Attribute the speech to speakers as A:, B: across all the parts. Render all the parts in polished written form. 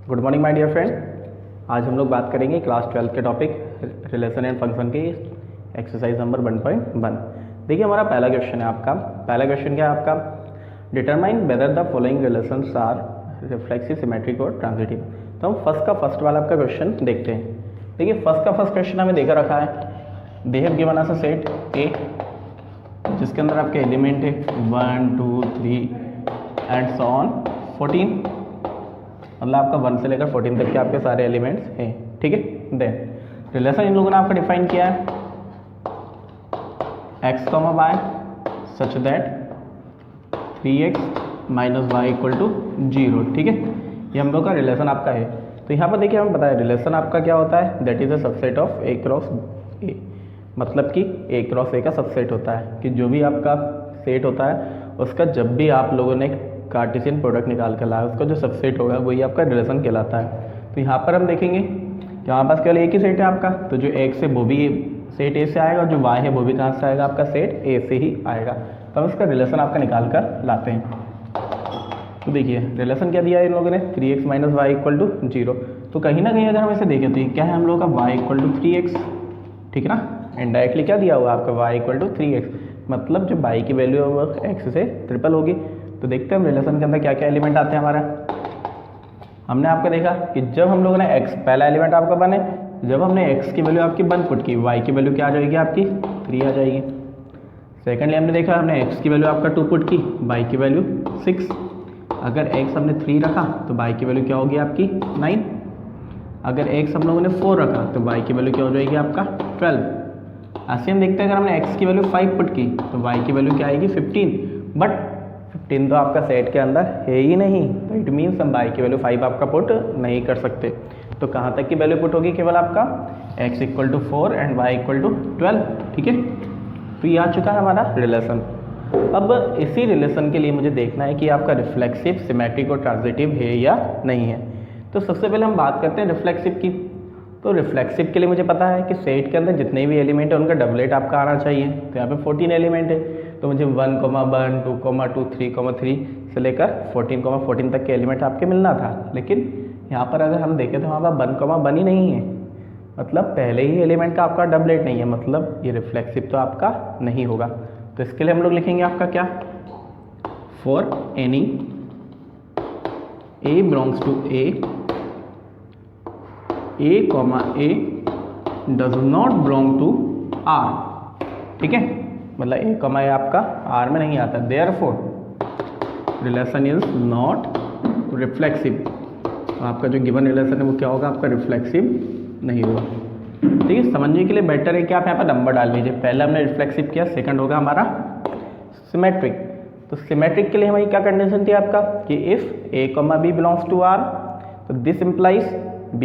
A: Good morning my dear friend. आज हम लोग बात करेंगे क्लास 12 के टॉपिक रिलेशन एंड फंक्शन की एक्सरसाइज नंबर 1.1। देखिए हमारा पहला क्वेश्चन है आपका। पहला क्वेश्चन क्या है आपका, determine whether the following relations are reflexive, symmetric और ट्रांजिटिव। तो हम फर्स्ट वाला आपका क्वेश्चन देखते हैं। देखिए फर्स्ट क्वेश्चन हमें देकर रखा है, they have given us a set ए जिसके अंदर आपके एलिमेंट है 1 2 3 एंड सो ऑन 14, मतलब आपका 1 से लेकर 14 तक के आपके सारे एलिमेंट्स हैं। ठीक है, देन रिलेशन इन लोगों ने आपका डिफाइन किया है x, y such that 3x minus y equal to 0। ठीक है, ये हम लोग का रिलेशन आपका है। तो यहाँ पर देखिए हमें पता है रिलेशन आपका क्या होता है, that is a subset of a cross a, मतलब कि a क्रॉस a का सबसेट होता है कि जो भी आपका सेट होता है उसका जब भी आप लोगों ने कार्टेशियन प्रोडक्ट निकाल कर लाया उसका जो सबसेट होगा वही आपका रिलेशन कहलाता है। तो यहाँ पर हम देखेंगे कि हमारे पास केवल एक ही सेट है आपका, तो जो x है वो भी सेट a से आएगा और जो y है वो भी कहाँ से आएगा, आपका सेट a से ही आएगा। तो हम इसका रिलेशन आपका निकाल कर लाते हैं। तो देखिए रिलेशन क्या दिया है इन लोगों ने, 3x minus y equal to 0। तो कहीं ना कहीं अगर हम इसे देखें तो ये क्या है हम लोगों का y इक्वल टू 3x, ठीक है ना। इनडायरेक्टली क्या दिया हुआ आपका y इक्वल टू 3x, मतलब जो y की वैल्यू है वो x से ट्रिपल होगी। तो देखते हैं हम रिलेशन के अंदर क्या क्या एलिमेंट आते हैं हमारा। हमने आपको देखा कि जब हम लोगों ने x, पहला एलिमेंट आपका बने, जब हमने x की वैल्यू आपकी 1 पुट की, y की वैल्यू क्या आ जाएगी आपकी 3 आ जाएगी। सेकेंडली हमने देखा हमने x की वैल्यू आपका 2 पुट की, y की वैल्यू 6। अगर x हमने 3 रखा तो y की वैल्यू क्या होगी आपकी 9। अगर x हम लोगों ने 4 रखा तो y की वैल्यू क्या हो जाएगी आपका 12। ऐसे हम देखते हैं अगर हमने x की वैल्यू 5 पुट की तो y की वैल्यू क्या आएगी 15। बट 15 तो आपका सेट के अंदर है ही नहीं, तो इट मीन्स हम y की वैल्यू 5 आपका पुट नहीं कर सकते। तो कहाँ तक की वैल्यू पुट होगी, केवल आपका x equal to 4 and y equal to 12। ठीक है, तो ये आ चुका है हमारा रिलेशन। अब इसी रिलेशन के लिए मुझे देखना है कि आपका रिफ्लेक्सिव, सिमेट्रिक और ट्रांजिटिव है या नहीं है। तो सबसे पहले हम बात करते हैं रिफ्लेक्सिव की। तो रिफ्लेक्सिव के लिए मुझे पता है कि सेट के अंदर जितने भी एलिमेंट है उनका डबलेट आपका आना चाहिए। तो यहाँ पे 14 एलिमेंट है, तो मुझे 1, 1, 2, 2, 3, से लेकर 14, तक के एलिमेंट आपके मिलना था। लेकिन यहाँ पर अगर हम देखें तो वहाँ पर 1, 1 ही नहीं है, मतलब पहले ही एलिमेंट का आपका डबलेट नहीं है, मतलब ये रिफ्लेक्सिव तो आपका नहीं होगा। तो इसके लिए हम लोग लिखेंगे आपका क्या, for any a belongs to a does not belong to r। ठीक है, मतलब a, आपका r में नहीं आता, therefore relation is not reflexive. आपका जो गिवन रिलेशन है वो क्या होगा, आपका रिफ्लेक्सिव नहीं होगा। ठीक है, समझने के लिए बेटर है कि आप यहाँ पर नंबर डाल लीजिए। पहले हमने रिफ्लेक्सिव किया, सेकंड होगा हमारा सिमेट्रिक। तो सिमेट्रिक के लिए हमारी क्या कंडीशन थी आपका कि if a, b belongs to r, तो this implies b,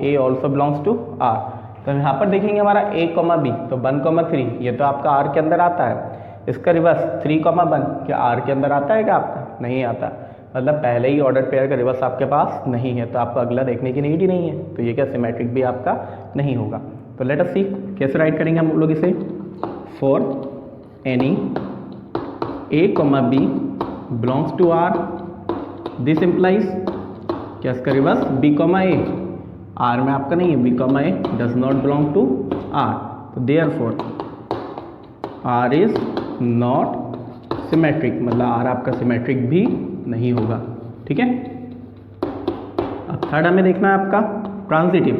A: a also belongs to r। तो यहाँ पर देखेंगे हमारा a, b, तो 1, 3 ये तो आपका r के अंदर आता है। इसका रिवर्स 3, 1 क्या r के अंदर आता है क्या, आपका नहीं आता, मतलब पहले ही ऑर्डर पेयर का रिवर्स आपके पास नहीं है, तो आपको अगला देखने की नीड ही नहीं है। तो ये क्या सिमेट्रिक भी आपका नहीं होगा। तो लेट अस सी कैसे राइट करेंगे हम लोग इसे, for any a, b belongs to r, this implies क्या इसका रिवर्स b, a, r में आपका नहीं है, b, a does not belong to r। तो therefore r is not symmetric, मतलब r आपका सिमेट्रिक भी नहीं होगा। ठीक है, अब थर्ड हमें देखना है आपका ट्रांजिटिव।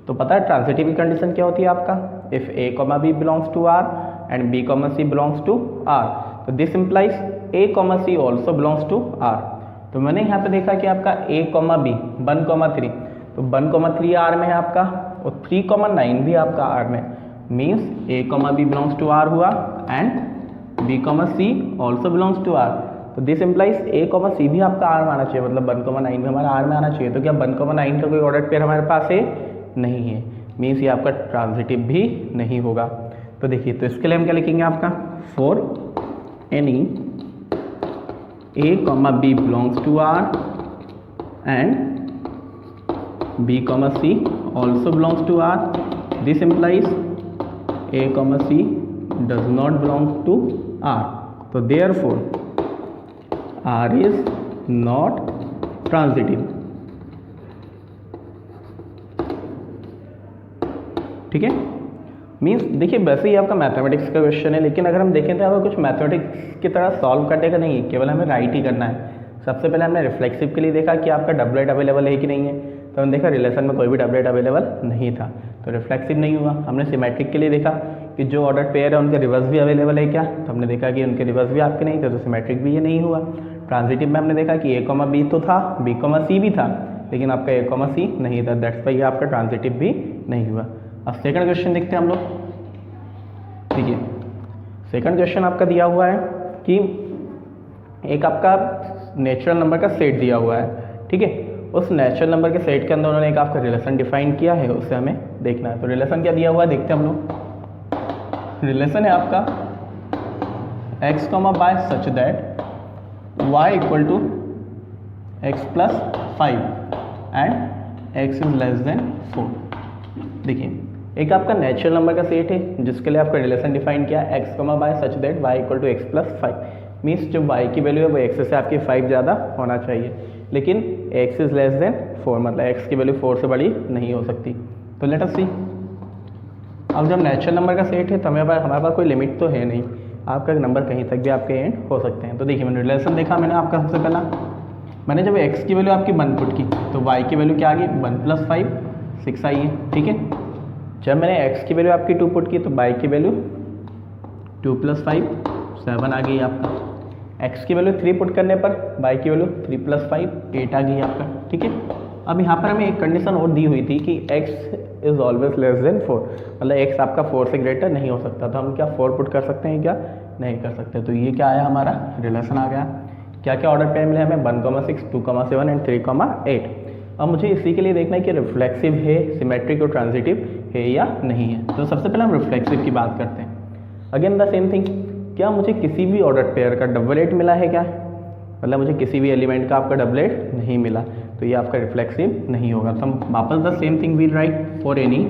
A: तो पता है ट्रांजिटिव की कंडीशन क्या होती है आपका, if a, b belongs to r and b, c belongs to r, तो this implies a, c also belongs to r। तो मैंने यहाँ पे देखा कि आपका a, b 1, 3, तो 1, 3 r में है आपका और 3, 9 भी आपका r में, means a, b belongs to r हुआ and b, c also belongs to r। तो दिस इम्प्लाइज a, c भी आपका r में आना चाहिए, मतलब 1, 9 भी हमारा r में आना चाहिए। तो क्या 1, 9 का कोई ऑर्डर पेयर हमारे पास है नहीं है, मीन्स ये आपका ट्रांजिटिव भी नहीं होगा। तो देखिए तो इसके लिए हम क्या लिखेंगे आपका, for any a, b belongs to r and b, c also belongs to r, this implies a, c does not belong to r। तो therefore r is not transitive. ठीक है। मीन्स देखिए वैसे ही आपका मैथमेटिक्स का क्वेश्चन है, लेकिन अगर हम देखें तो आपको कुछ मैथमेटिक्स की तरह सॉल्व करने का नहीं है, केवल हमें राइट ही करना है। सबसे पहले हमने रिफ्लेक्सिव के लिए देखा कि आपका डबलेट अवेलेबल है कि नहीं है, तो हमने देखा रिलेशन में कोई भी डबलेट अवेलेबल नहीं था, तो रिफ्लेक्सिव नहीं हुआ। हमने सिमेट्रिक के लिए देखा कि जो ऑर्डर पेयर है उनके रिवर्स भी अवेलेबल है क्या, तो हमने देखा कि उनके रिवर्स भी आपके नहीं थे, तो सिमेट्रिक भी ये नहीं हुआ। ट्रांजिटिव में हमने देखा कि A, B तो था, B, C भी था, लेकिन आपका A, C नहीं था, दैट्स वाई आपका ट्रांजिटिव भी नहीं हुआ। अब सेकंड क्वेश्चन देखते हैं हम लोग। देखिए सेकंड क्वेश्चन आपका दिया हुआ है कि एक आपका नेचुरल नंबर का सेट दिया हुआ है, ठीक है। उस नेचुरल नंबर के सेट के अंदर उन्होंने एक आपका रिलेशन डिफाइन किया है, उससे हमें देखना है। तो रिलेशन क्या दिया हुआ है देखते हैं हम लोग। रिलेशन है आपका x, y such that y equal to x plus 5 and x is less than 4। देखिए एक आपका नेचुरल नंबर का सेट है जिसके लिए आपका रिलेशन डिफाइन किया x, y such that y equal to x plus 5। Means जो y की वैल्यू है वो x से आपकी 5 ज़्यादा होना चाहिए, लेकिन x इज लेस देन 4, मतलब x की वैल्यू 4 से बड़ी नहीं हो सकती। तो लेट अस सी। अब जब नेचुरल नंबर का सेट है तो हमारे पास कोई लिमिट तो है नहीं, आपका नंबर कहीं तक भी आपके एंड हो सकते हैं। तो देखिए मैंने रिलेशन देखा, मैंने आपका सबसे पहला मैंने जब x की वैल्यू आपकी 1 पुट की तो y की वैल्यू क्या आ गई 1 प्लस 5 6 आई है, ठीक है। जब मैंने x की वैल्यू आपकी 2 पुट की तो y की वैल्यू 2 प्लस 5 7 आ गई आपका। x की वैल्यू 3 पुट करने पर y की वैल्यू 3 प्लस 5 8 आ गई आपका, ठीक है। अब यहाँ पर हमें एक कंडीशन और दी हुई थी कि x is always less than 4, मतलब x आपका 4 से ग्रेटर नहीं हो सकता, तो हम क्या 4 पुट कर सकते हैं क्या, नहीं कर सकते। तो ये क्या आया हमारा रिलेशन आ गया। क्या क्या ऑर्डर पेयर मिले हमें 1, 6, 2, 7 एंड 3, 8। अब मुझे इसी के लिए देखना है कि रिफ्लेक्सिव है, सिमेट्रिक और ट्रांजिटिव है या नहीं है। तो सबसे पहले हम रिफ्लेक्सिव की बात करते हैं। अगेन द सेम थिंग, क्या मुझे किसी भी ऑर्डर पेयर का डबलेट मिला है क्या, मतलब मुझे किसी भी एलिमेंट का आपका डबलेट नहीं मिला, तो ये आपका रिफ्लेक्सिव नहीं होगा। तो हम वापस the same thing will write for any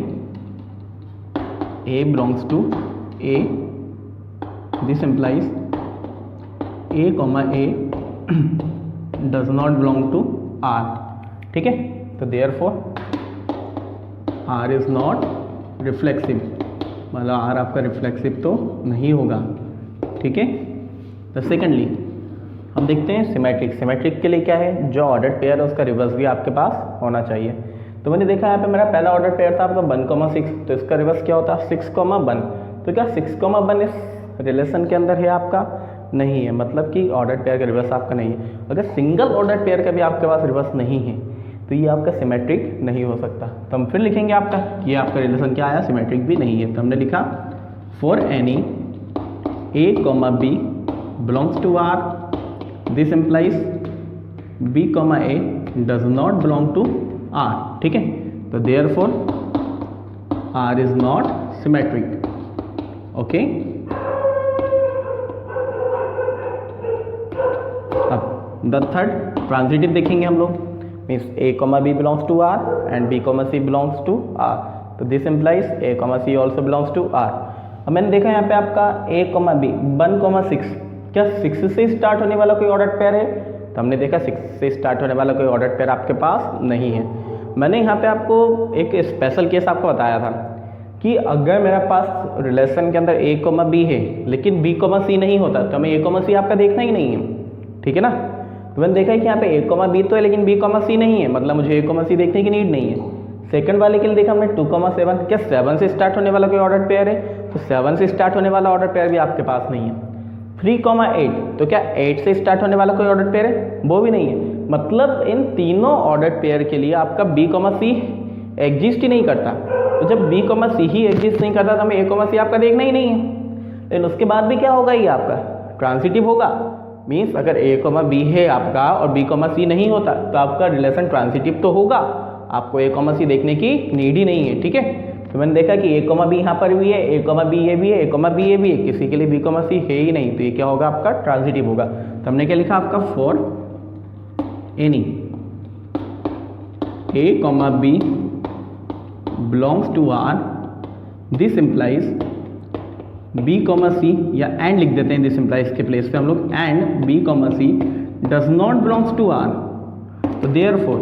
A: A belongs to A, this implies A, A does not belong to R, ठीक है। तो therefore R is not reflexive, मतलब R आपका रिफ्लेक्सिव तो नहीं होगा, ठीक है। तो सेकेंडली हम देखते हैं सिमेट्रिक। सिमेट्रिक के लिए क्या है, जो ऑर्डर पेयर है उसका रिवर्स भी आपके पास होना चाहिए। तो मैंने देखा यहाँ पे मेरा पहला ऑर्डर पेयर था आपका 1, 6, तो इसका रिवर्स क्या होता है 6, 1। तो क्या 6, 1 इस रिलेशन के अंदर है आपका, नहीं है, मतलब कि ऑर्डर पेयर का रिवर्स आपका नहीं है। अगर सिंगल ऑर्डर पेयर का भी आपके पास रिवर्स नहीं है तो ये आपका सिमेट्रिक नहीं हो सकता। तो हम फिर लिखेंगे आपका ये आपका रिलेशन क्या आया, सिमेट्रिक भी नहीं है। तो हमने लिखा for any A, B belongs to R, this implies B, A does not belong to R, ठीक है। तो therefore R is not symmetric, okay। अब द थर्ड ट्रांजिटिव देखेंगे हम लोग, means A, B belongs to R and B, C belongs to R, तो this implies A, C also belongs to R। अब मैंने देखा यहाँ पे आपका A, B 1, 6, क्या 6 से स्टार्ट होने वाला कोई ऑर्डर पेयर है, तो हमने देखा 6 से स्टार्ट होने वाला कोई ऑर्डर पेयर आपके पास नहीं है। मैंने यहाँ पे आपको एक स्पेशल केस आपको बताया था कि अगर मेरे पास रिलेशन के अंदर A, B है लेकिन B, C नहीं होता तो हमें A, C आपका देखना ही नहीं है, ठीक है ना। तो मैंने देखा है कि यहाँ पे A, B तो है लेकिन B, C नहीं है, मतलब मुझे A, C देखने की नीड नहीं है। सेकंड वाले के लिए देखा हमने 2, 7, क्या 7 से स्टार्ट होने वाला कोई ऑर्डर पेयर है, तो 7 से स्टार्ट होने वाला ऑर्डर पेयर भी आपके पास नहीं है। 3, 8, तो क्या 8 से स्टार्ट होने वाला कोई ऑर्डर पेयर है, वो भी नहीं है। मतलब इन तीनों ऑर्डर पेयर के लिए आपका B, C एग्जिस्ट ही नहीं करता। तो जब B, C ही एग्जिस्ट नहीं करता तो हमें A, C आपका देखना ही नहीं है। लेकिन उसके बाद भी क्या होगा, ये आपका ट्रांजिटिव होगा। मीन्स अगर A, B है आपका और B, C नहीं होता तो आपका रिलेशन ट्रांजिटिव तो होगा, आपको A, C देखने की नीड ही नहीं है, ठीक है। तो मैंने देखा कि A, B यहाँ पर भी है, A, B ये भी है, A, B ये भी है, किसी के लिए B, C है ही नहीं, तो ये क्या होगा आपका ट्रांजिटिव होगा। तो हमने क्या लिखा आपका for any A, B belongs to R, this implies B, C, या एंड लिख देते हैं दिस इम्प्लाइज के प्लेस पे हम लोग, and B, C does not belongs to R, तो देयरफॉर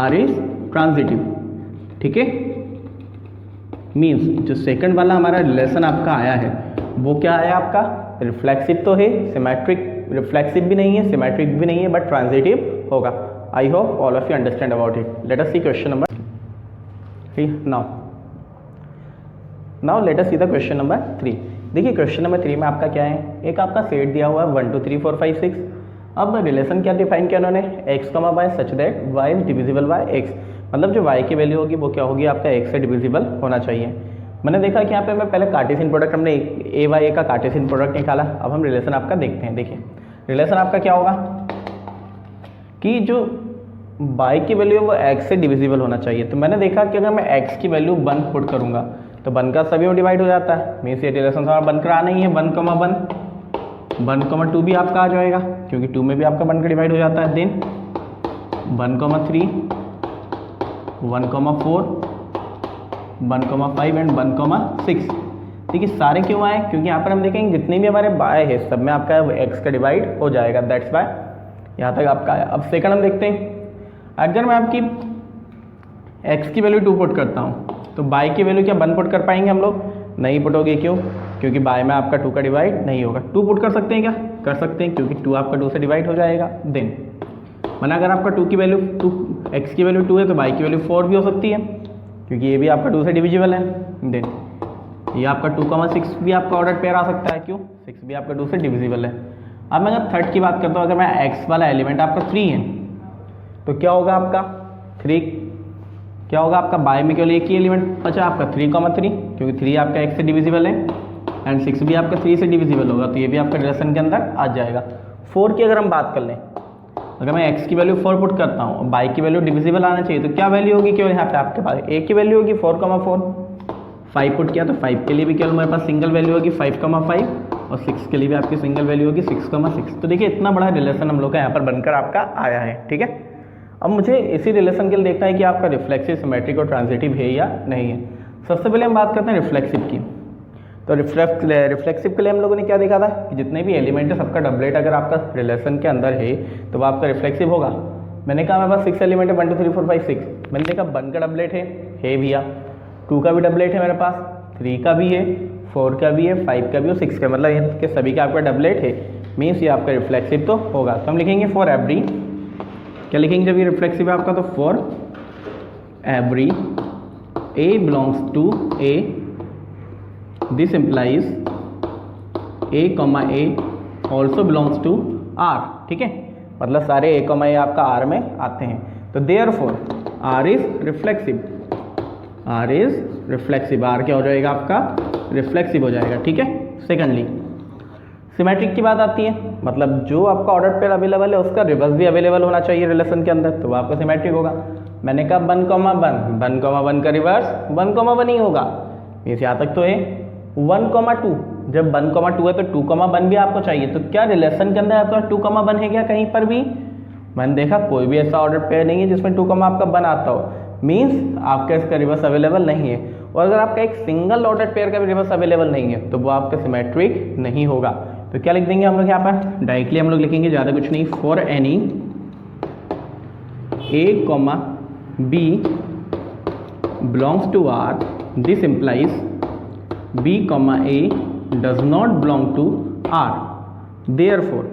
A: R इज ट्रांजिटिव, ठीक है। मीन्स जो सेकंड वाला हमारा रिलेशन आपका आया है वो क्या आया आपका, रिफ्लेक्सिव तो है, सिमेट्रिक रिफ्लेक्सिव भी नहीं है, सिमेट्रिक भी नहीं है, बट ट्रांजिटिव होगा। I hope all of you understand about it. Let us see question number now let us see the question number 3। देखिए क्वेश्चन नंबर 3 में आपका क्या है, एक आपका सेट दिया हुआ है 1 2 3 4 5 6। अब रिलेशन क्या डिफाइन किया उन्होंने, x, y such that y is divisible by x, मतलब जो y की वैल्यू होगी वो क्या होगी आपका x से डिविजिबल होना चाहिए। मैंने देखा कि यहाँ पे मैं पहले कार्टेशियन प्रोडक्ट हमने ए वाई का कार्टेशियन प्रोडक्ट निकाला। अब हम रिलेशन आपका देखते हैं। देखिए रिलेशन आपका क्या होगा कि जो y की वैल्यू है वो x से डिविजिबल होना चाहिए। तो मैंने देखा कि अगर मैं x की वैल्यू 1 पुट करूँगा तो 1 का सभी में डिवाइड हो जाता है, मीन्स ये रिलेशन हमारा 1 का आना ही है, 1, 1, 2 भी आपका आ जाएगा क्योंकि 2 में भी आपका 1 का डिवाइड हो जाता है। Then 1, 3, 1, 4, 1, 5 and 1, 6। देखिए सारे क्यों आए, क्योंकि यहाँ पर हम देखेंगे जितने भी हमारे बाय है सब में आपका x का डिवाइड हो जाएगा, दैट्स वाई यहाँ तक आपका आया। अब सेकंड हम देखते हैं, अगर मैं आपकी x की वैल्यू 2 पुट करता हूँ तो बाय की वैल्यू क्या 1 पुट कर पाएंगे हम लोग, नहीं पुट होगी। क्यों, क्योंकि बाय में आपका 2 का डिवाइड नहीं होगा। 2 पुट कर सकते हैं क्या, कर सकते हैं क्योंकि 2 आपका 2 से डिवाइड हो जाएगा। देन माना अगर आपका 2 की वैल्यू 2 x की वैल्यू 2 है तो y की वैल्यू 4 भी हो सकती है क्योंकि ये भी आपका 2 से डिविजिबल है। देन ये आपका 2, 6 भी आपका ऑर्डर पेयर आ सकता है, क्यों 6 भी आपका 2 से डिविजिबल है। अब मैं अगर थर्ड की बात करता हूँ, अगर मैं x वाला एलिमेंट आपका 3 है तो क्या होगा आपका 3, क्या होगा आपका बाय में केवल एक ही एलिमेंट बचा आपका 3, 3, क्योंकि 3 आपका x से डिविजिबल है एंड 6 भी आपका 3 से डिविजिबल होगा, तो ये भी आपका रिलेशन के अंदर आ जाएगा। 4 की अगर हम बात कर लें, अगर मैं x की वैल्यू 4 पुट करता हूँ और बाय की वैल्यू डिविजिबल आना चाहिए तो क्या वैल्यू होगी, केवल यहाँ पे आपके पास एक की वैल्यू होगी 4, 4। 5 पुट किया तो 5 के लिए भी केवल मेरे पास सिंगल वैल्यू होगी 5, 5 और 6 के लिए भी आपकी सिंगल वैल्यू होगी 6, 6। तो देखिए इतना बड़ा रिलेशन हम लोग का यहाँ पर बनकर आपका आया है, ठीक है। अब मुझे इसी रिलेशन के लिए देखना है कि आपका रिफ्लेक्सिव, सिमेट्रिक और ट्रांजिटिव है या नहीं है। सबसे पहले हम बात करते हैं रिफ्लेक्सिव की। तो रिफ्लेक्सिव के लिए हम लोगों ने क्या देखा था कि जितने भी एलिमेंट है सबका डबलेट अगर आपका रिलेशन के अंदर है तो वो आपका रिफ्लेक्सिव होगा। मैंने कहा मेरे पास 6 एलिमेंट है 1 2 3 4 5 6, मैंने देखा 1 का डबलेट है भैया, 2 का भी डबलेट है मेरे पास, 3 का भी है, 4 का भी है, 5 का भी और 6 का, मतलब इनके सभी का आपका डबलेट है, मीन्स ये आपका रिफ्लेक्सिव तो होगा। तो हम लिखेंगे फॉर एवरी, क्या लिखेंगे जब ये रिफ्लेक्सिव है आपका, तो for every A belongs to A, this implies A, A also belongs to R, ठीक है, मतलब सारे A, A आपका R में आते हैं। तो therefore R is reflexive, R is reflexive, R क्या हो जाएगा आपका, रिफ्लेक्सिव हो जाएगा, ठीक है। सेकेंडली सिमेट्रिक की बात आती है, मतलब जो आपका ऑर्डर पेयर अवेलेबल है उसका रिवर्स भी अवेलेबल होना चाहिए रिलेशन के अंदर, तो वो आपका सिमेट्रिक होगा। मैंने कहा 1, 1 का रिवर्स 1, 1 ही होगा, इस यहाँ तक तो है। 1, 2, जब 1, 2 है तो 2, 1 भी आपको चाहिए, तो क्या रिलेशन के अंदर आपका 2, 1 है क्या कहीं पर भी? मैंने देखा कोई भी ऐसा ऑर्डर पेयर नहीं है जिसमें 2, आपका 1 आता हो, मीन्स आपका इसका रिवर्स अवेलेबल नहीं है। और अगर आपका एक सिंगल ऑर्डर पेयर का भी रिवर्स अवेलेबल नहीं है तो वो आपका सिमेट्रिक नहीं होगा। तो क्या लिख देंगे हम लोग यहाँ पर, डायरेक्टली हम लोग लिखेंगे, ज़्यादा कुछ नहीं, for any A, B belongs to R, this implies B, A does not belong to R, therefore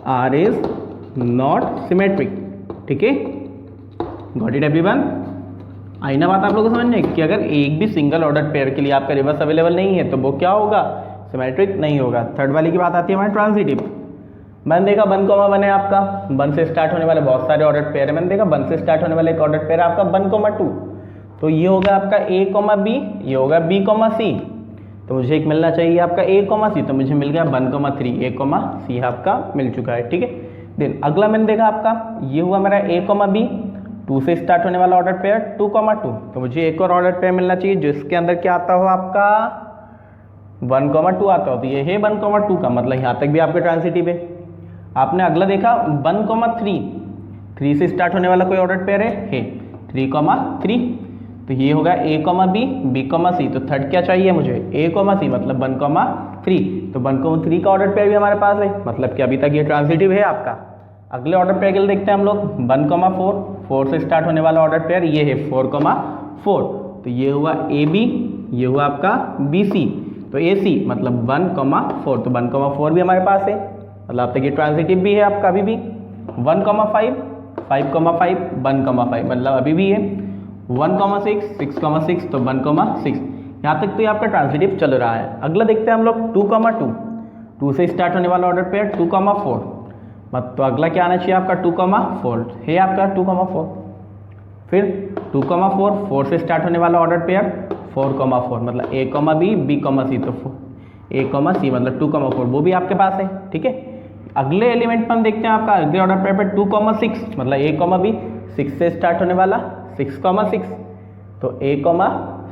A: R is not symmetric, ठीक है। Got it everyone? आई ना बात आप लोगों को समझने कि अगर एक भी सिंगल ऑर्डर पेयर के लिए आपका रिवर्स अवेलेबल नहीं है तो वो क्या होगा, सिमेट्रिक नहीं होगा। थर्ड वाली की बात आती है हमारे ट्रांजिटिव। मैंने देखा 1, 1 है आपका, 1 से स्टार्ट होने वाले बहुत सारे ऑर्डर पेयर है, मैंने देखा 1 से स्टार्ट होने वाले एक ऑर्डर पेयर है आपका 1, 2, तो ये होगा आपका A, B, ये होगा B, C, तो मुझे एक मिलना चाहिए आपका A, C, तो मुझे मिल गया 1, 3, A, C आपका मिल चुका है, ठीक है। देन अगला मैंने देखा आपका ये हुआ मेरा A, B, 2 से स्टार्ट होने वाला ऑर्डर पेयर 2, 2, तो मुझे एक और ऑर्डर पेयर मिलना चाहिए जिसके अंदर क्या आता हो आपका 1, 2 आता हो, तो ये है 1, 2 का, मतलब यहाँ तक भी आपके ट्रांजिटिव है। आपने अगला देखा 1, 3 से स्टार्ट होने वाला कोई ऑर्डर पेयर है 3, 3, तो ये होगा A, B, C, तो थर्ड क्या चाहिए मुझे A, C, मतलब 1, 3, तो 1, 3 का ऑर्डर पेयर भी हमारे पास है, मतलब कि अभी तक ये ट्रांजिटिव है आपका। अगले ऑर्डर पेयर के लिए देखते हैं हम लोग 1, 4, 4 से स्टार्ट होने वाला ऑर्डर पेयर ये है 4, 4, तो ये हुआ AB, ये हुआ आपका BC, तो AC मतलब 1, 4, तो 1, 4 भी हमारे पास है, मतलब अब तक ये ट्रांजिटिव भी है आपका अभी भी। 1, 5, 5, 5, 1, 5 मतलब अभी भी है। 1, 6, 6, तो 1, 6, यहाँ तक तो ये आपका ट्रांजिटिव चल रहा है। अगला देखते हैं हम लोग 2, 2, 2 से स्टार्ट होने वाला ऑर्डर पेयर 2, 4, तो अगला क्या आना चाहिए आपका 2, 4 है आपका 2, 4, फिर 2, 4, 4 से स्टार्ट होने वाला ऑर्डर पेयर 4, 4 मतलब A, B, B, C, तो A, C मतलब 2, 4 वो भी आपके पास है, ठीक है। अगले एलिमेंट पर हम देखते हैं आपका अगले ऑर्डर पेयर पे 2, 6 मतलब A, B 6 से स्टार्ट होने वाला 6, 6, तो A,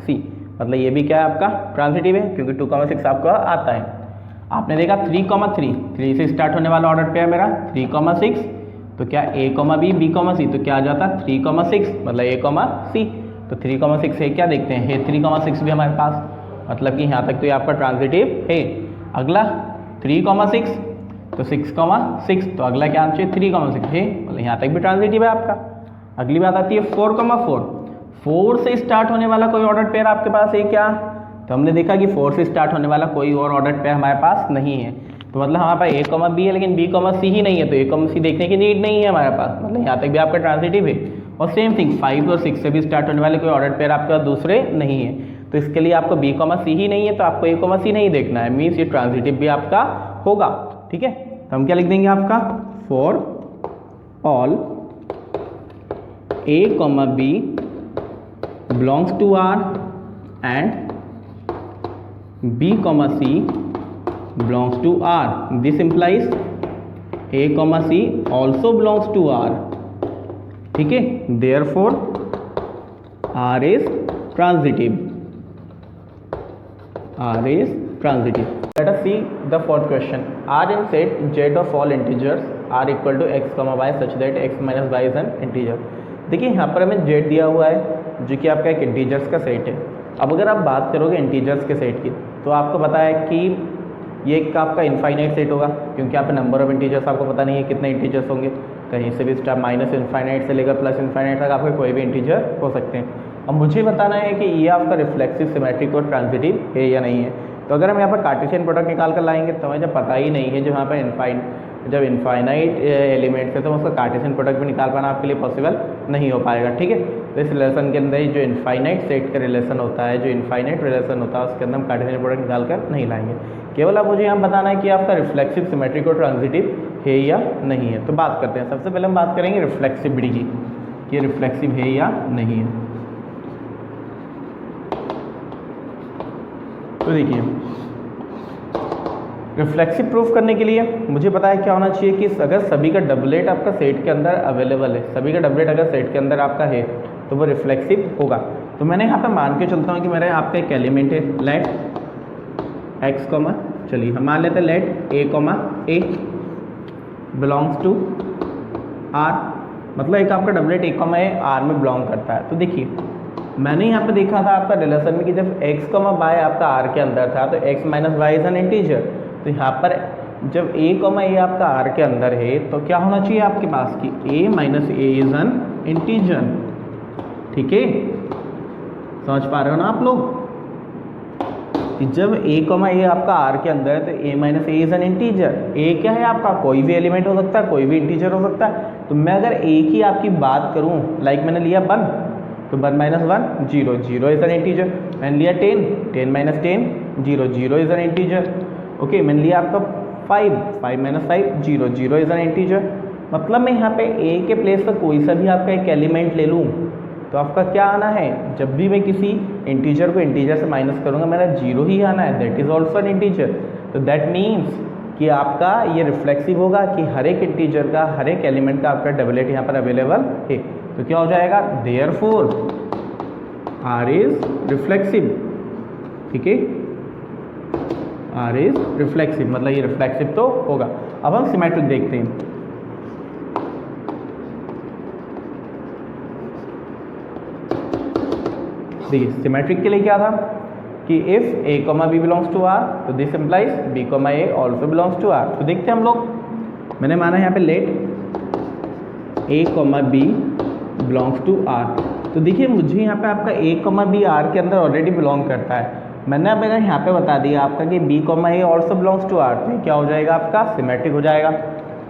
A: C मतलब ये भी क्या है आपका ट्रांजिटिव है क्योंकि 2, 6 आपका आता है। आपने देखा 3, 3 से स्टार्ट होने वाला ऑर्डर पेयर मेरा 3, 6, तो क्या A, B, B, C, तो क्या आ जाता 3, 6 मतलब A, C, तो 3, 6 है क्या देखते हैं 3, 6 भी हमारे पास, मतलब कि यहाँ तक तो ये आपका ट्रांजिटिव है। अगला 3, 6, तो 6, 6, तो अगला क्या आना चाहिए 3, 6 है, मतलब यहाँ तक भी ट्रांजिटिव है आपका। अगली बात आती है 4, 4, 4 से स्टार्ट होने वाला कोई ऑर्डर पेयर आपके पास है क्या, तो हमने देखा कि 4 से स्टार्ट होने वाला कोई और ऑर्डर पेयर हमारे पास नहीं है, तो मतलब हमारे पास A, B है लेकिन B, C ही नहीं है, तो A, C देखने की नीड नहीं है हमारे पास, मतलब यहाँ तक भी आपका ट्रांजिटिव है। और सेम थिंग 5 और 6 से भी स्टार्ट होने वाले कोई ऑर्डर पेयर आपके पास दूसरे नहीं है, तो इसके लिए आपको B, C ही नहीं है, तो आपको A, C नहीं देखना है, मीन्स ये ट्रांजिटिव भी आपका होगा, ठीक है। तो हम क्या लिख देंगे आपका for all A, B belongs to R and B, C belongs to R. This implies A, C also belongs to R. ठीक है, therefore R is transitive. R is transitive. Let us see the fourth question. R in set Z of all integers are equal to x, y such that x minus y is an integer. देखिए यहाँ पर हमें Z दिया हुआ है जो कि आपका एक इंटीजर्स का सेट है। अब अगर आप बात करोगे इंटीजर्स के सेट की तो आपको पता है कि ये एक आपका इनफाइनाइट सेट होगा क्योंकि यहाँ पे नंबर ऑफ इंटीजर्स आपको पता नहीं है कितने इंटीजर्स होंगे, कहीं से भी स्टार्ट माइनस इनफाइनाइट से लेकर प्लस इनफाइनाइट तक आपके कोई भी इंटीजर हो सकते हैं। अब मुझे बताना है कि ये आपका रिफ्लेक्सिव सिमेट्रिक और ट्रांजिटिव है या नहीं है। तो अगर हम यहाँ पर कार्टेशियन प्रोडक्ट निकाल कर लाएंगे तो हमें जब पता ही नहीं है जो यहाँ पर जब इनफाइनाइट एलिमेंट्स है तो उसका कार्टेशियन प्रोडक्ट भी निकाल पाना आपके लिए पॉसिबल नहीं हो पाएगा, ठीक है। तो इस रिलेशन के अंदर ही जो इनफाइनाइट सेट का रिलेशन होता है, जो इनफाइनाइट रिलेशन होता है उसके अंदर हम कार्टेशियन प्रोडक्ट निकाल कर नहीं लाएंगे। केवल अब मुझे यहाँ बताना है कि आपका रिफ्लेक्सिव सिमेट्रिक और ट्रांजिटिव है या नहीं है। तो बात करते हैं, सबसे पहले हम बात करेंगे रिफ्लेक्सिविटी की कि रिफ्लेक्सिव है या नहीं है। तो देखिए रिफ्लेक्सिव प्रूफ करने के लिए मुझे पता है क्या होना चाहिए कि अगर सभी का डबलेट आपका सेट के अंदर अवेलेबल है, सभी का डबलेट अगर सेट के अंदर आपका है तो वो रिफ्लेक्सिव होगा। तो मैंने यहाँ पे मान के चलता हूँ कि मेरा आपका एक एलिमेंट है लेट एक्स, चलिए हम मान लेते हैं let A, belongs to R, मतलब एक आपका डबलेट A, R में बिलोंग करता है। तो देखिए मैंने यहाँ पे देखा था आपका रिलेशन में कि जब x, y आपका R के अंदर था तो x minus y is an integer, तो यहाँ पर जब A, A आपका R के अंदर है तो क्या होना चाहिए आपके पास कि A minus A is an integer, ठीक है। समझ पा रहे हो ना आप लोग कि जब A, A आपका R के अंदर है तो A minus A is an integer. A क्या है आपका कोई भी एलिमेंट हो सकता है, कोई भी इंटीजर हो सकता है। तो मैं अगर A की आपकी बात करूँ लाइक मैंने लिया 1 तो 1 माइनस 1 0, 0 इज एन इंटीजर। मैंने लिया 10, 10 minus 10 0, 0 is an integer. Okay, मैंने लिया आपका 5, 5 माइनस 5 0, 0 इज एन इंटीजर। मतलब मैं यहाँ पे A के प्लेस पर कोई सा भी आपका एक एलिमेंट ले लूँ तो आपका क्या आना है, जब भी मैं किसी इंटीजर को इंटीजर से माइनस करूँगा मेरा 0 ही आना है, that is also an integer. तो दैट मीन्स कि आपका ये रिफ्लेक्सिव होगा कि हर एक इंटीजर का, हर एक एलिमेंट का आपका डबलेट यहाँ पर अवेलेबल है। तो क्या हो जाएगा, देयरफॉर R इज रिफ्लेक्सिव, ठीक है, R इज रिफ्लेक्सिव, मतलब ये रिफ्लेक्सिव तो होगा। अब हम सिमेट्रिक देखते हैं। देखिए सिमेट्रिक के लिए क्या था कि if A, B belongs to R तो this implies B, A also belongs to R। तो देखते हैं हम लोग, मैंने माना यहाँ पे let A, B belongs to R. तो देखिए मुझे यहाँ पे आपका ए कॉमा बी आर के अंदर ऑलरेडी बिलोंग करता है। मैंने अब अगर यहाँ पे बता दिया आपका कि B comma A also belongs to R, तो क्या हो जाएगा आपका सिमेट्रिक हो जाएगा।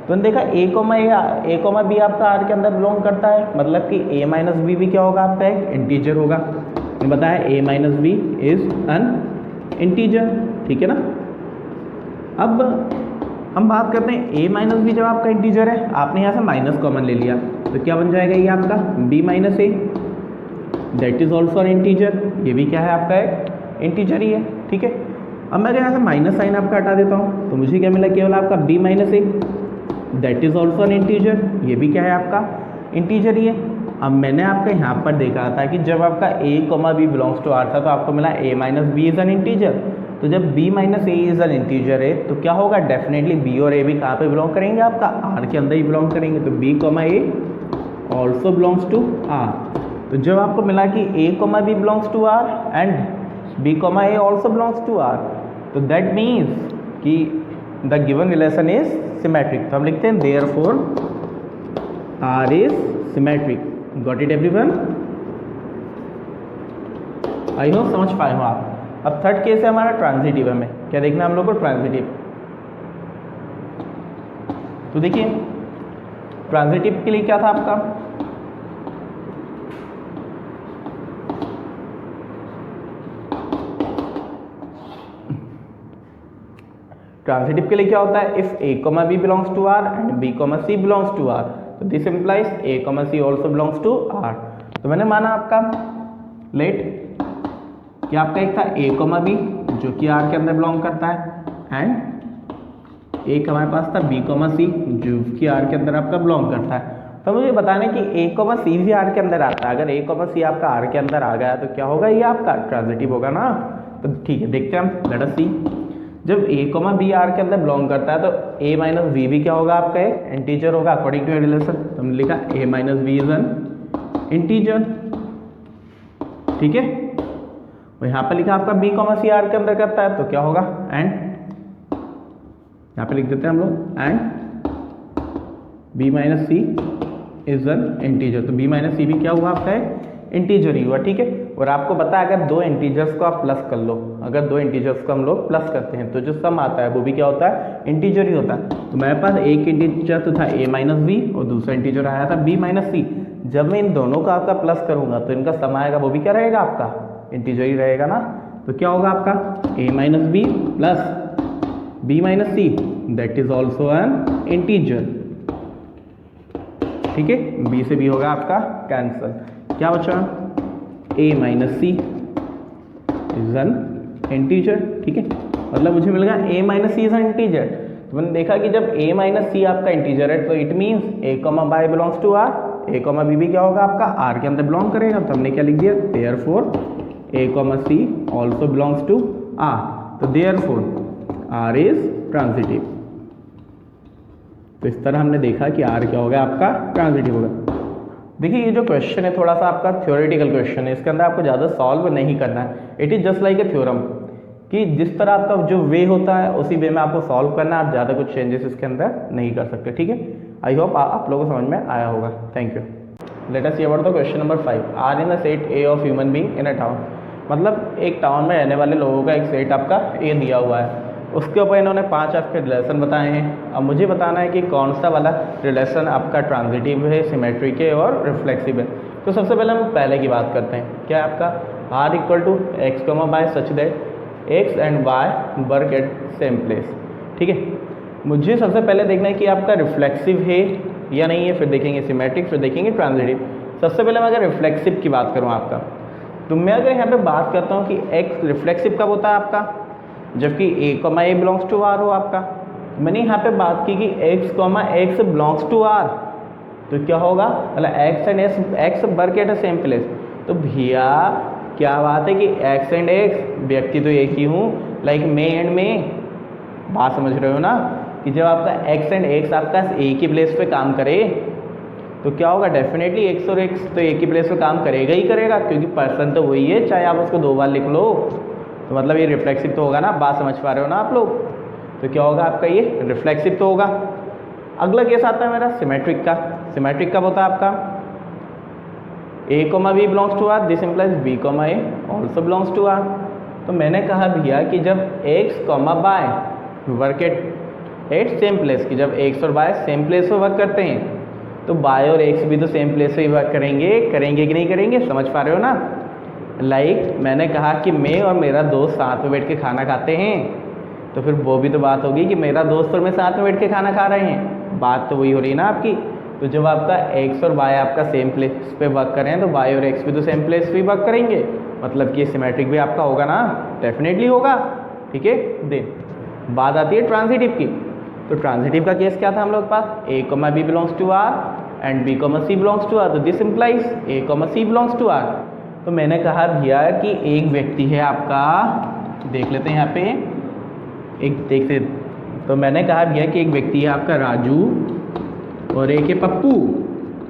A: तो देखा ए कॉमा बी आपका आर के अंदर बिलोंग करता है, मतलब कि ए माइनस बी भी क्या होगा आपका एक इंटीजर होगा। बताया A minus B is an integer, ठीक है ना। अब हम बात करते हैं ए माइनस बी जब आपका इंटीजर है, आपने यहाँ से माइनस कॉमन ले लिया, तो क्या बन जाएगा ये आपका B minus A, that is also an integer. ये भी क्या है आपका एक इंटीजर ही है, ठीक है। अब मैं अगर यहाँ से माइनस साइन आपका हटा देता हूँ तो मुझे क्या मिला, केवल आपका B minus A, that is also an integer. ये भी क्या है आपका इंटीजर ही है। अब मैंने आपका यहाँ पर देखा था कि जब आपका A comma B belongs to R था तो आपको मिला A minus B is an integer. तो जब b minus A is an integer है तो क्या होगा, डेफिनेटली b और a भी कहाँ पे बिलोंग करेंगे, आपका r के अंदर ही बिलोंग करेंगे। तो b comma A also belongs to r। तो जब आपको मिला कि a comma B belongs to r and b comma A also belongs to r, तो दैट मीन्स कि the given relation is symmetric. तो हम लिखते हैं therefore r is symmetric. Got it everyone? I hope समझ पाए हो आप। अब थर्ड केस है हमारा ट्रांजिटिव में। क्या देखना है हम लोग को, ट्रांजिटिव। तो देखिए ट्रांजिटिव के लिए क्या था आपका, ट्रांजिटिव के लिए क्या होता है, if A comma B belongs to R and B comma C belongs to R, तो this implies A comma C also belongs to R. तो मैंने माना आपका लेट कि आपका एक था ए कॉमा बी जो कि आर के अंदर बिलोंग करता है, एंड एक हमारे पास था बी कॉमा सी जो कि आर के अंदर आपका बिलोंग करता है। तो मुझे बताना है कि ए कॉमा सी भी आर के अंदर आता है। अगर ए कॉमा सी आपका आर के अंदर आ गया तो क्या होगा, ये आपका ट्रांजिटिव होगा ना। तो ठीक है, देखते हैं हम, लेट अस सी। जब ए कॉमा बी आर के अंदर बिलोंग करता है तो ए माइनस बी भी क्या होगा आपका एक इंटीजर होगा अकॉर्डिंग टू रिलेशन। तो हमने लिखा A minus B is an integer, ठीक है। और यहाँ पे लिखा आपका बी कॉमा सी आर के अंदर करता है तो क्या होगा, एंड यहाँ पे लिख देते हैं हम लोग and B minus C is an integer. तो बी माइनस सी भी क्या हुआ आपका इंटीजर ही हुआ, ठीक है। और आपको पता है अगर दो इंटीजर्स को आप प्लस कर लो, अगर दो इंटीजर्स को हम लोग प्लस करते हैं तो जो सम आता है वो भी क्या होता है, इंटीजर ही होता है। तो मेरे पास एक इंटीजर तो था ए माइनस बी और दूसरा इंटीजर आया था बी माइनस सी। जब मैं इन दोनों का आपका प्लस करूंगा तो इनका सम आएगा, वो भी क्या रहेगा आपका इंटीजर ही रहेगा ना। तो क्या होगा आपका A minus B plus B minus C, that is also an integer, ठीक है। बी से बी होगा आपका कैंसल, क्या बचा, A minus C is an integer, ठीक है। मतलब मुझे मिल गया A minus C is an integer. तो मैंने देखा कि जब ए माइनस सी आपका इंटीजर है तो it means A comma bye belongs to R, A comma B भी क्या होगा आपका आर के अंदर बिलोंग करेगा। तो हमने क्या लिख दिया, therefore A comma C also belongs to R. तो देयरफॉर आर इज ट्रांजिटिव। तो इस तरह हमने देखा कि आर क्या होगा आपका ट्रांजिटिव होगा। देखिए ये जो क्वेश्चन है थोड़ा सा आपका थ्योरेटिकल क्वेश्चन है, इसके अंदर आपको ज़्यादा सॉल्व नहीं करना है। It is just like a theorem कि जिस तरह आपका जो वे होता है उसी वे में आपको सॉल्व करना है, आप ज़्यादा कुछ चेंजेस इसके अंदर नहीं कर सकते, ठीक है। आई होप आप लोगों को समझ में आया होगा। Thank you. Let us see about the question number 5। R in the set A of human being in a town. मतलब एक टाउन में रहने वाले लोगों का एक सेट आपका ए दिया हुआ है, उसके ऊपर इन्होंने 5 आपके रिलेशन बताए हैं। अब मुझे बताना है कि कौन सा वाला रिलेशन आपका ट्रांजिटिव है, सिमेट्रिक है और रिफ्लेक्सिव है। तो सबसे पहले हम पहले की बात करते हैं। क्या है आपका, R equal to x comma y such that x and y work at same place, ठीक है। मुझे सबसे पहले देखना है कि आपका रिफ्लेक्सिव है या नहीं है, फिर देखेंगे सिमेट्रिक, फिर देखेंगे ट्रांजिटिव। सबसे पहले मैं अगर रिफ्लेक्सिव की बात करूँ आपका, तो मैं अगर यहाँ पे बात करता हूँ कि एक्स रिफ्लेक्सिव कब होता है आपका, जबकि A comma A belongs to R हो आपका। मैंने यहाँ पे बात की कि X comma X belongs to R, तो क्या होगा, मतलब X and X work at the same place. तो भैया क्या बात है कि एक्स एंड एक्स व्यक्ति तो एक ही हूँ, लाइक मे एंड मे, बात समझ रहे हो ना, कि जब आपका एक्स एंड एक्स आपका एक ही प्लेस पे काम करे तो क्या होगा, डेफिनेटली एक्स और एक्स तो एक ही प्लेस पे काम करेगा ही करेगा, क्योंकि पर्सन तो वही है, चाहे आप उसको 2 बार लिख लो। तो मतलब ये रिफ्लेक्सिव तो होगा ना, बात समझ पा रहे हो ना आप लोग। तो क्या होगा आपका, ये रिफ्लेक्सिव तो होगा। अगला केस आता है मेरा सिमेट्रिक का। सिमेट्रिक कब होता है आपका, A comma B belongs to R, this implies B comma A also belongs to R. तो मैंने कहा भैया कि जब X comma Y work at same place, कि जब एक्स और बाय सेम प्लेस पे वर्क करते हैं तो बाय और एक्स भी तो सेम प्लेस पे ही वर्क करेंगे, करेंगे कि नहीं करेंगे, समझ पा रहे हो ना। लाइक मैंने कहा कि मैं और मेरा दोस्त साथ में बैठ के खाना खाते हैं, तो फिर वो भी तो बात होगी कि मेरा दोस्त और मैं साथ में बैठ के खाना खा रहे हैं, बात तो वही हो रही है ना आपकी। तो जब आपका एक्स और वाई आपका सेम प्लेस पे वर्क कर रहे हैं तो वाई और एक्स भी तो सेम प्लेस पे वर्क करेंगे, मतलब कि सिमेट्रिक भी आपका होगा ना, डेफिनेटली होगा, ठीक है। देन बात आती है ट्रांजिटिव की। तो ट्रांजिटिव का केस क्या था हम लोग के पास, A comma B belongs to R and B comma C belongs to R, तो this implies A comma C belongs to R. तो मैंने कहा भैया कि एक व्यक्ति है आपका, देख लेते हैं यहाँ पे एक देखते, तो मैंने कहा भैया कि एक व्यक्ति है आपका राजू और एक है पप्पू,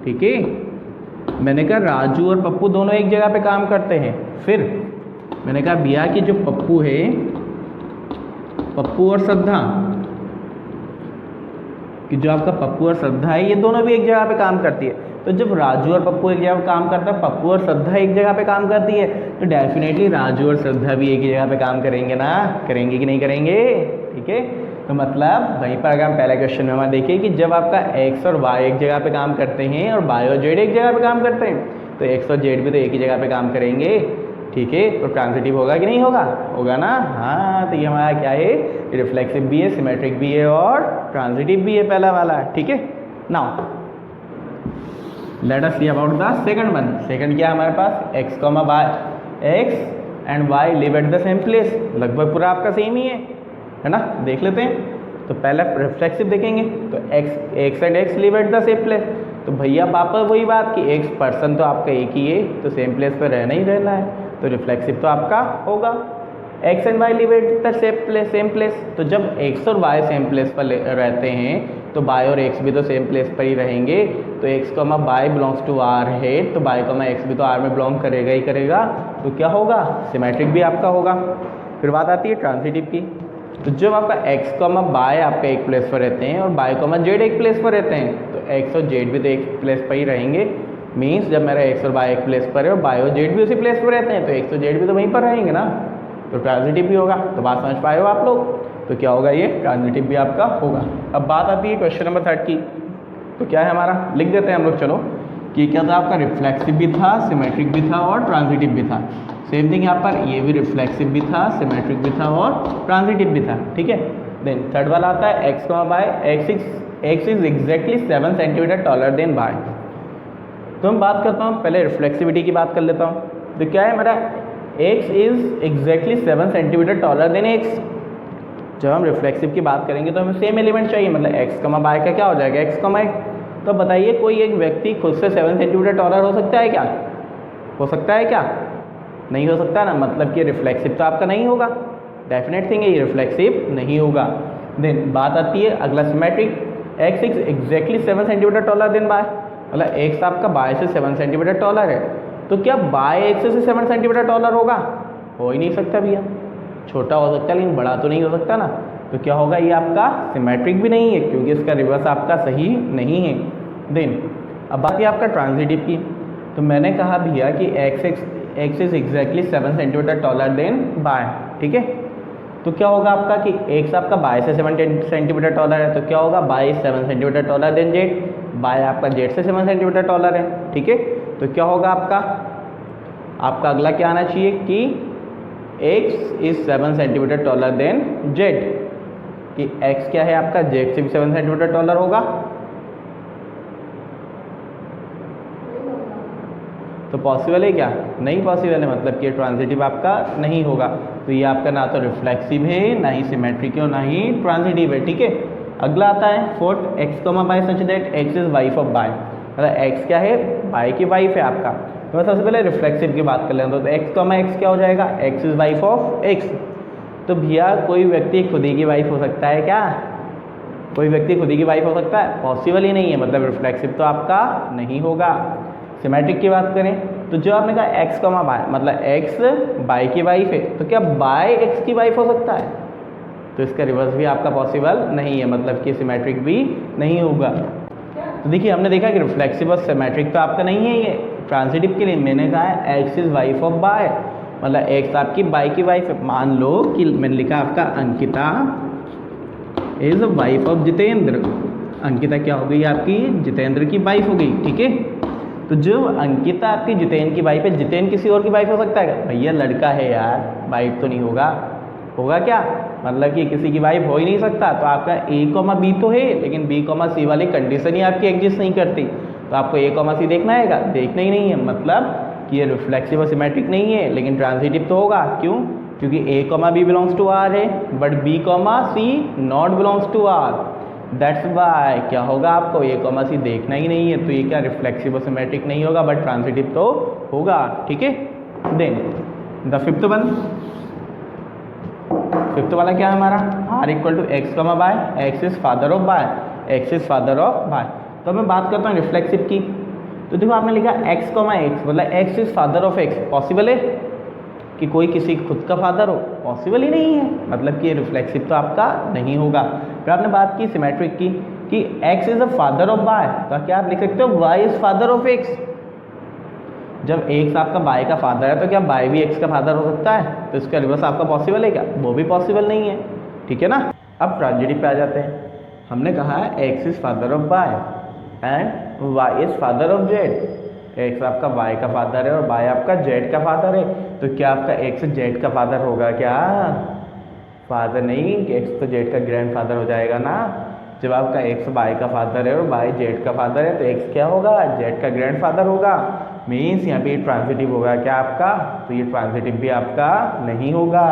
A: ठीक है। मैंने कहा राजू और पप्पू दोनों एक जगह पे काम करते हैं। फिर मैंने कहा भैया कि जो पप्पू है, पप्पू और श्रद्धा, कि जो आपका पप्पू और श्रद्धा है ये दोनों भी एक जगह पे काम करती है। तो जब राजू और पप्पू एक जगह पे काम करता है, पप्पू और श्रद्धा एक जगह पे काम करती है, तो डेफिनेटली राजू और श्रद्धा भी एक ही जगह पे काम करेंगे ना, करेंगे कि नहीं करेंगे, ठीक है। तो मतलब वहीं पर अगर हम पहले क्वेश्चन में हमारे देखिए कि जब आपका एक्स और वाई एक जगह पे काम करते हैं और वाई और जेड एक जगह पे काम करते हैं, तो एक्स और जेड भी तो एक ही जगह पे काम करेंगे, ठीक है। तो ट्रांजिटिव होगा कि नहीं होगा, होगा ना, हाँ। तो ये हमारा क्या है, रिफ्लेक्सिव भी है, सिमेट्रिक भी है और ट्रांजिटिव भी है, पहला वाला, ठीक है। Now let us see about the second one. Second क्या है हमारे पास, X comma Y, X and Y live at the same place, लगभग पूरा आपका सेम ही है ना, देख लेते हैं। तो पहले रिफ्लेक्सिव देखेंगे, तो x and x live at the same place, तो भैया वापस वही बात कि एक्स पर्सन तो आपका एक ही है, तो सेम प्लेस पर रहना ही रहना है, तो रिफ्लेक्सिव तो आपका होगा। X and Y live at the same place, तो जब एक्स और वाई सेम प्लेस पर रहते हैं तो बाय और एक्स भी तो सेम प्लेस पर ही रहेंगे। तो x comma bye belongs to R है, तो बाय कॉमा एक्स भी तो आर में बिलोंग करेगा ही करेगा, तो क्या होगा, सिमेट्रिक भी आपका होगा। फिर बात आती है ट्रांजिटिव की। तो जब आपका एक्स कॉमा बाय आपका एक प्लेस पर रहते हैं और बाय कॉमा जेड एक प्लेस पर रहते हैं, तो एक्स और जेड भी तो एक प्लेस पर ही रहेंगे। मीन्स जब मेरा एक्स और बाय एक प्लेस पर है और बाय और जेड भी उसी प्लेस पर रहते हैं, तो एक्स और जेड भी तो वहीं पर रहेंगे ना, तो ट्रांजिटिव भी होगा। तो बात समझ पाए हो आप लोग, तो क्या होगा, ये ट्रांजिटिव भी आपका होगा। अब बात आती है क्वेश्चन नंबर 3 की। तो क्या है हमारा, लिख देते हैं हम लोग, चलो, कि क्या था आपका, रिफ्लेक्सिव भी था, सिमेट्रिक भी था और ट्रांजिटिव भी था। सेम थिंग यहाँ पर, ये भी रिफ्लेक्सिव भी था, सिमेट्रिक भी था और ट्रांजिटिव भी था, ठीक है। देन थर्ड वाला आता है x comma y, x is exactly 7 centimetre taller than y. तो मैं बात करता हूँ पहले रिफ्लेक्सिविटी की बात कर लेता हूँ। तो क्या है मेरा, x is exactly 7 centimetre taller then x. जब हम रिफ्लेक्सिव की बात करेंगे तो हमें सेम एलिमेंट चाहिए, मतलब एक्स कमा बाय का क्या हो जाएगा, एक्स कमा एक्स। तो बताइए कोई एक व्यक्ति खुद से 7 सेंटीमीटर टॉलर हो सकता है क्या, हो सकता है क्या, नहीं हो सकता ना, मतलब कि रिफ्लेक्सिव तो आपका नहीं होगा, डेफिनेट थिंग है, ये रिफ्लेक्सिव नहीं होगा। देन बात आती है अगला symmetric, x is exactly 7 centimetre taller than y, मतलब एक्स आपका बाय से 7 सेंटीमीटर टॉलर है, तो क्या बाय एक्स से 7 सेंटीमीटर टॉलर होगा, हो ही नहीं सकता भैया, छोटा हो सकता है लेकिन बड़ा तो नहीं हो सकता ना। तो क्या होगा, ये आपका सिमेट्रिक भी नहीं है क्योंकि इसका रिवर्स आपका सही नहीं है। देन अब बात है आपका ट्रांजिटिव की। तो मैंने कहा भैया कि x is exactly 7 centimetre taller than y, ठीक है। तो क्या होगा आपका कि एक्स आपका बाय से 7 सेंटीमीटर टॉलर है, तो क्या होगा, by 7 centimetre taller than Z, by आपका जेड से 7 सेंटीमीटर टॉलर है, ठीक है। तो क्या होगा आपका अगला क्या आना चाहिए कि x is 7 centimetre taller then z, कि x क्या है आपका, z से भी 7 सेंटीमीटर टॉलर होगा। तो पॉसिबल है क्या, नहीं पॉसिबल है, मतलब कि ट्रांजिटिव आपका नहीं होगा। तो ये आपका ना तो रिफ्लेक्सिव है, ना ही सिमेट्रिक है और ना ही ट्रांजिटिव है, ठीक है। अगला आता है fourth, x comma y such that x is wife of y, मतलब एक्स क्या है, बाय की वाइफ है आपका। तो मैं सबसे पहले रिफ्लेक्सिव की बात कर लेता हूँ। तो एक्स कॉमा एक्स क्या हो जाएगा, x is wife of x. तो भैया कोई व्यक्ति खुद ही की वाइफ हो सकता है क्या, कोई व्यक्ति खुद ही की वाइफ हो सकता है, पॉसिबल ही नहीं है, मतलब रिफ्लेक्सिव तो आपका नहीं होगा। सिमेट्रिक की बात करें तो जो आपने कहा एक्स कॉमा बाय, मतलब एक्स बाय की वाइफ है, तो क्या बाय एक्स की वाइफ हो सकता है, तो इसका रिवर्स भी आपका पॉसिबल नहीं है, मतलब कि सिमेट्रिक भी नहीं होगा। तो देखिए हमने देखा कि रिफ्लेक्सिव और सिमेट्रिक तो आपका नहीं है ये, ट्रांजिटिव के लिए मैंने कहा है x is wife of y, मतलब एक्स आपकी बाय की वाइफ है। मान लो कि मैंने लिखा आपका Ankita is wife of Jitendra. Ankita क्या हो गई आपकी? जितेंद्र की वाइफ हो गई, ठीक है। तो जो अंकिता आपकी जितेंद्र की वाइफ है, जितेंद्र किसी और की वाइफ हो सकता है? भैया लड़का है यार, वाइफ तो नहीं होगा। होगा क्या? मतलब कि किसी की वाइफ हो ही नहीं सकता। तो आपका a, b तो है, लेकिन b, c वाली कंडीशन ही आपकी एग्जिस्ट नहीं करती। तो आपको a, c देखना है, देखना ही नहीं है। मतलब कि ये रिफ्लेक्सिव और सिमेट्रिक नहीं है, लेकिन ट्रांजिटिव तो होगा। क्यों? क्योंकि a, b belongs to r है, but b, c not belongs to r। That's why क्या होगा? आपको a, c देखना ही नहीं है। तो ये क्या रिफ्लेक्सिव और सिमेट्रिक नहीं होगा, बट ट्रांजिटिव तो होगा, ठीक है। देन द फिफ्थ वाला क्या है हमारा? r equal to x comma y, x is father of y, x is father of y. तो मैं बात करता हूँ रिफ्लेक्सिव की। तो देखो आपने लिखा x, मतलब x is father of x. Possible है कि कोई किसी खुद का फादर हो? पॉसिबल ही नहीं है। मतलब कि ये रिफ्लेक्सिव तो आपका नहीं होगा। फिर आपने बात की सिमेट्रिक की कि x is a father of y, तो क्या आप लिख सकते हो y is father of x। जब x आपका y का फादर है तो क्या y भी x का फादर हो सकता है? तो इसका रिवर्स आपका पॉसिबल है क्या? वो भी पॉसिबल नहीं है, ठीक है ना। अब ट्रांजिटिव पे आ जाते हैं। हमने कहा है x is father of y and y is father of z। x आपका y का फादर है और y आपका z का फादर है। तो क्या आपका x z का फादर होगा क्या? फादर नहीं, x तो z का ग्रैंड फादर हो जाएगा ना। जब आपका x y का फादर है और y z का फादर है तो x क्या होगा? z का ग्रैंड फादर होगा। मीन्स यहाँ पे ट्रांजिटिव होगा क्या आपका? तो ये ट्रांजिटिव भी आपका नहीं होगा।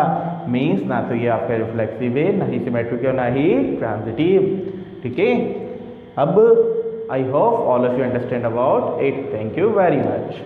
A: मीन्स ना तो ये आपका रिफ्लेक्सिव है, ना ही सिमेट्रिक है, ना ही ट्रांजिटिव, ठीक है। अब I hope all of you understand about it. Thank you very much.